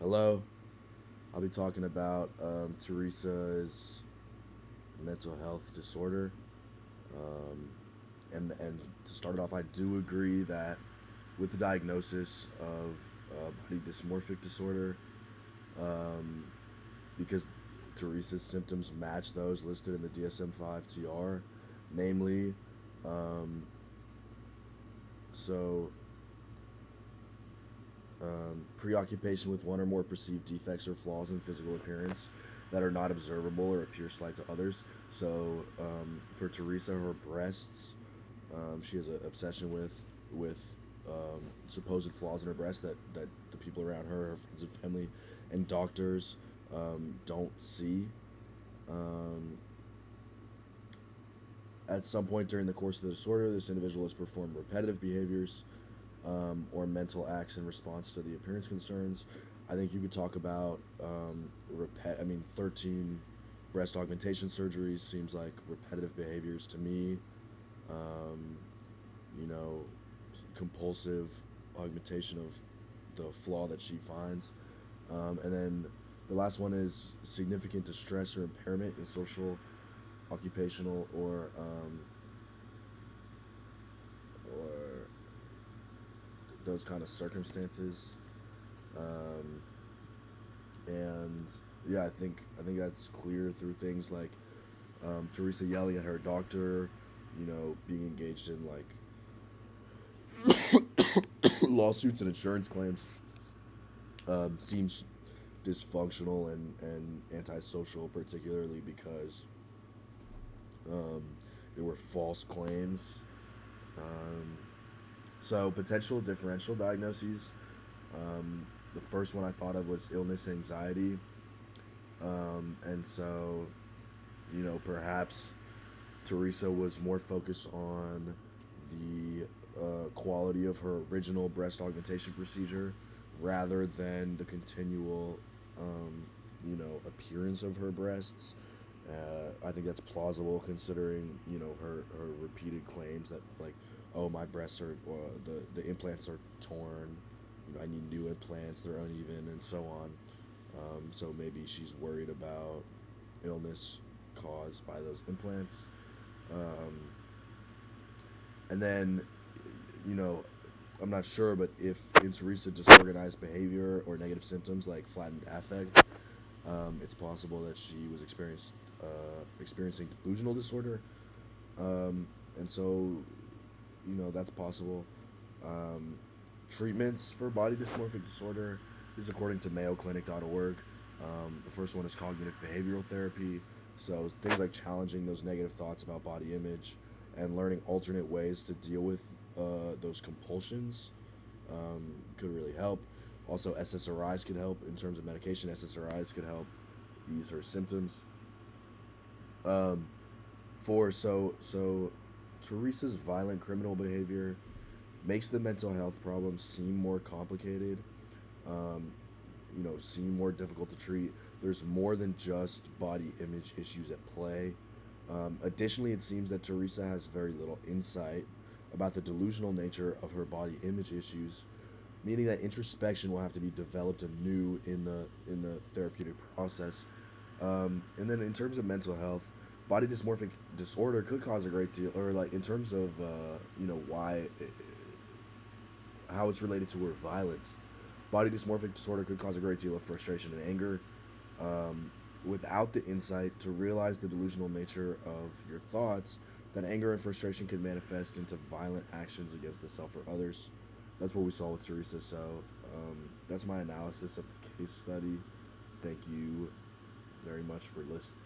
Hello. I'll be talking about Theresa's mental health disorder. Um, and to start it off, I do agree that with the diagnosis of body dysmorphic disorder, um, because Theresa's symptoms match those listed in the DSM-5 TR, namely, um, so preoccupation with one or more perceived defects or flaws in physical appearance that are not observable or appear slight to others. So for Theresa, her breasts, she has an obsession with supposed flaws in her breast that the people around her, her friends and family, and doctors don't see. Um, at some point during the course of the disorder, this individual has performed repetitive behaviors or mental acts in response to the appearance concerns. I think you could talk about 13 breast augmentation surgeries seems like repetitive behaviors to me. Um, you know, compulsive augmentation of the flaw that she finds. And then the last one is significant distress or impairment in social, occupational, or those kind of circumstances. Um, and yeah, I think that's clear through things like Theresa yelling at her doctor, being engaged in lawsuits and insurance claims. Seems dysfunctional and antisocial, particularly because um, there were false claims. Um, so potential differential diagnoses. The first one I thought of was illness anxiety, and so perhaps Theresa was more focused on the quality of her original breast augmentation procedure rather than the continual, appearance of her breasts. I think that's plausible considering her repeated claims that like, oh, my breasts are the implants are torn. I need new implants. They're uneven and so on. So maybe she's worried about illness caused by those implants. Um, and then, you know, I'm not sure, but if in Teresa disorganized behavior or negative symptoms like flattened affect, it's possible that she was experiencing delusional disorder. And so, that's possible. Um, Treatments for body dysmorphic disorder is according to MayoClinic.org. The first one is cognitive behavioral therapy. So things like challenging those negative thoughts about body image and learning alternate ways to deal with those compulsions could really help. Also, SSRIs could help in terms of medication. SSRIs could help ease her symptoms. Um, so Teresa's violent criminal behavior makes the mental health problems seem more complicated, um, seem more difficult to treat. There's more than just body image issues at play. Additionally, it seems that Teresa has very little insight about the delusional nature of her body image issues, meaning that introspection will have to be developed anew in the therapeutic process. And then in terms of mental health, body dysmorphic disorder could cause a great deal, or like in terms of why how it's related to her violence. Body dysmorphic disorder could cause a great deal of frustration and anger. Without the insight to realize the delusional nature of your thoughts, that anger and frustration can manifest into violent actions against the self or others. That's what we saw with Teresa. So that's my analysis of the case study. Thank you very much for listening.